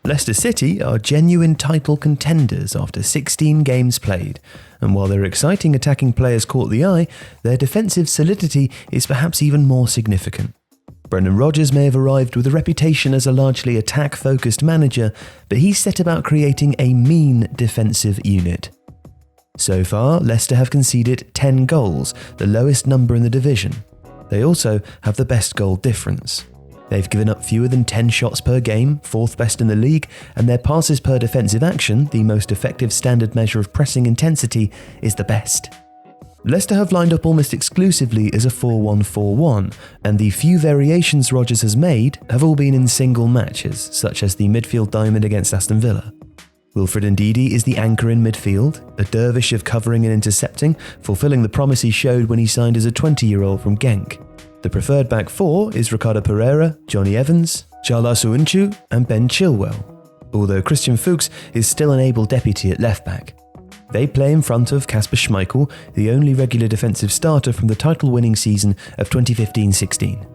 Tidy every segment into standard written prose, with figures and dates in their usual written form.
Leicester City are genuine title contenders after 16 games played, and while their exciting attacking players caught the eye, their defensive solidity is perhaps even more significant. Brendan Rodgers may have arrived with a reputation as a largely attack-focused manager, but he set about creating a mean defensive unit. So far, Leicester have conceded 10 goals, the lowest number in the division. They also have the best goal difference. They've given up fewer than 10 shots per game, 4th best in the league, and their passes per defensive action, the most effective standard measure of pressing intensity, is the best. Leicester have lined up almost exclusively as a 4-1-4-1, and the few variations Rodgers has made have all been in single matches, such as the midfield diamond against Aston Villa. Wilfred Ndidi is the anchor in midfield, a dervish of covering and intercepting, fulfilling the promise he showed when he signed as a 20-year-old from Genk. The preferred back four is Ricardo Pereira, Johnny Evans, Charles Soyuncu and Ben Chilwell, although Christian Fuchs is still an able deputy at left back. They play in front of Kasper Schmeichel, the only regular defensive starter from the title-winning season of 2015-16.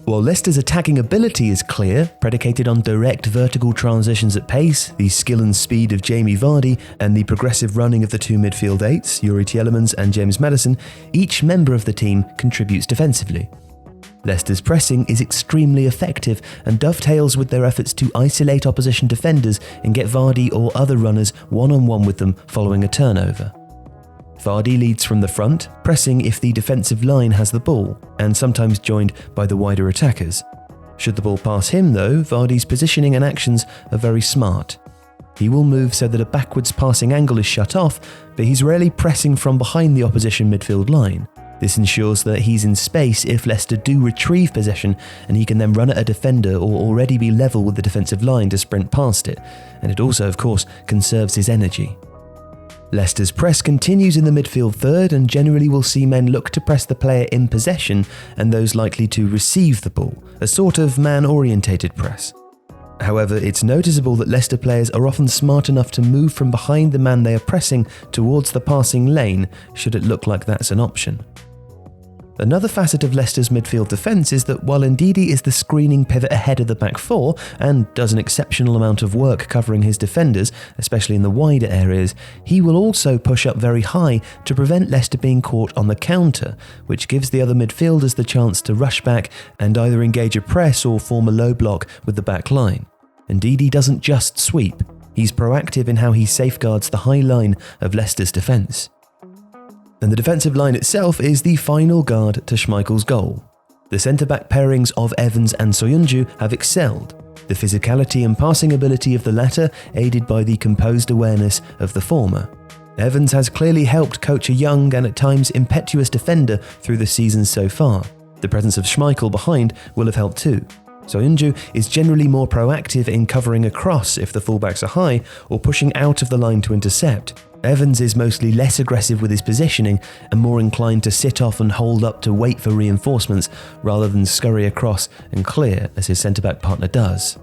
While Leicester's attacking ability is clear, predicated on direct vertical transitions at pace, the skill and speed of Jamie Vardy, and the progressive running of the two midfield eights, Yuri Tielemans and James Maddison, each member of the team contributes defensively. Leicester's pressing is extremely effective and dovetails with their efforts to isolate opposition defenders and get Vardy or other runners one-on-one with them following a turnover. Vardy leads from the front, pressing if the defensive line has the ball, and sometimes joined by the wider attackers. Should the ball pass him though, Vardy's positioning and actions are very smart. He will move so that a backwards passing angle is shut off, but he's rarely pressing from behind the opposition midfield line. This ensures that he's in space if Leicester do retrieve possession, and he can then run at a defender or already be level with the defensive line to sprint past it, and it also, of course, conserves his energy. Leicester's press continues in the midfield third and generally will see men look to press the player in possession and those likely to receive the ball, a sort of man-orientated press. However, it's noticeable that Leicester players are often smart enough to move from behind the man they are pressing towards the passing lane, should it look like that's an option. Another facet of Leicester's midfield defence is that while Ndidi is the screening pivot ahead of the back four and does an exceptional amount of work covering his defenders, especially in the wider areas, he will also push up very high to prevent Leicester being caught on the counter, which gives the other midfielders the chance to rush back and either engage a press or form a low block with the back line. Ndidi doesn't just sweep, he's proactive in how he safeguards the high line of Leicester's defence. And the defensive line itself is the final guard to Schmeichel's goal. The centre-back pairings of Evans and Soyuncu have excelled, the physicality and passing ability of the latter aided by the composed awareness of the former. Evans has clearly helped coach a young and at times impetuous defender through the season so far. The presence of Schmeichel behind will have helped too. Soyuncu is generally more proactive in covering across if the fullbacks are high or pushing out of the line to intercept. Evans is mostly less aggressive with his positioning and more inclined to sit off and hold up to wait for reinforcements rather than scurry across and clear as his centre-back partner does.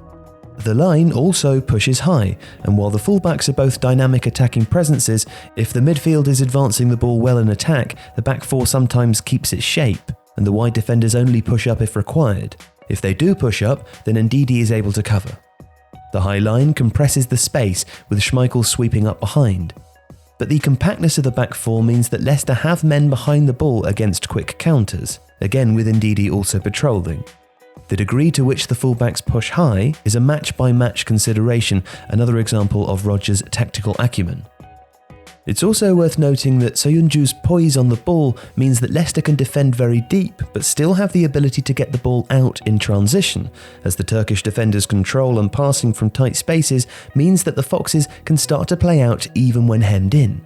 The line also pushes high, and while the fullbacks are both dynamic attacking presences, if the midfield is advancing the ball well in attack, the back four sometimes keeps its shape, and the wide defenders only push up if required. If they do push up, then Ndidi is able to cover. The high line compresses the space with Schmeichel sweeping up behind. But the compactness of the back four means that Leicester have men behind the ball against quick counters, again with Ndidi also patrolling. The degree to which the fullbacks push high is a match-by-match consideration, another example of Rodgers' tactical acumen. It's also worth noting that Soyuncu's poise on the ball means that Leicester can defend very deep but still have the ability to get the ball out in transition, as the Turkish defenders' control and passing from tight spaces means that the Foxes can start to play out even when hemmed in.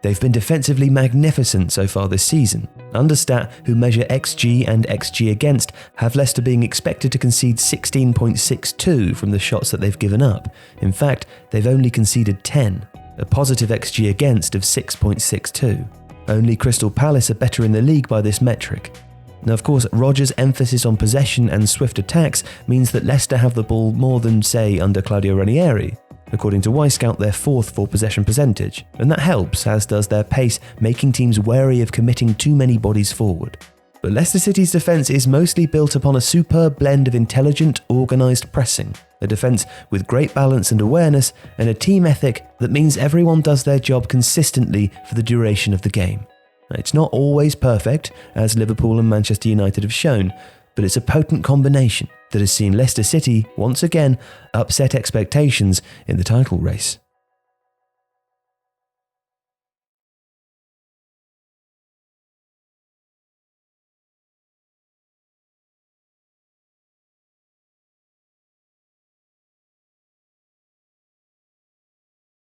They've been defensively magnificent so far this season. Understat, who measure XG and XG against, have Leicester being expected to concede 16.62 from the shots that they've given up. In fact, they've only conceded 10. A positive XG against of 6.62. Only Crystal Palace are better in the league by this metric. Now, of course, Rodgers' emphasis on possession and swift attacks means that Leicester have the ball more than, say, under Claudio Ranieri. According to Wyscout, they're fourth for possession percentage, and that helps, as does their pace, making teams wary of committing too many bodies forward. But Leicester City's defence is mostly built upon a superb blend of intelligent, organised pressing. A defence with great balance and awareness, and a team ethic that means everyone does their job consistently for the duration of the game. It's not always perfect, as Liverpool and Manchester United have shown, but it's a potent combination that has seen Leicester City, once again, upset expectations in the title race.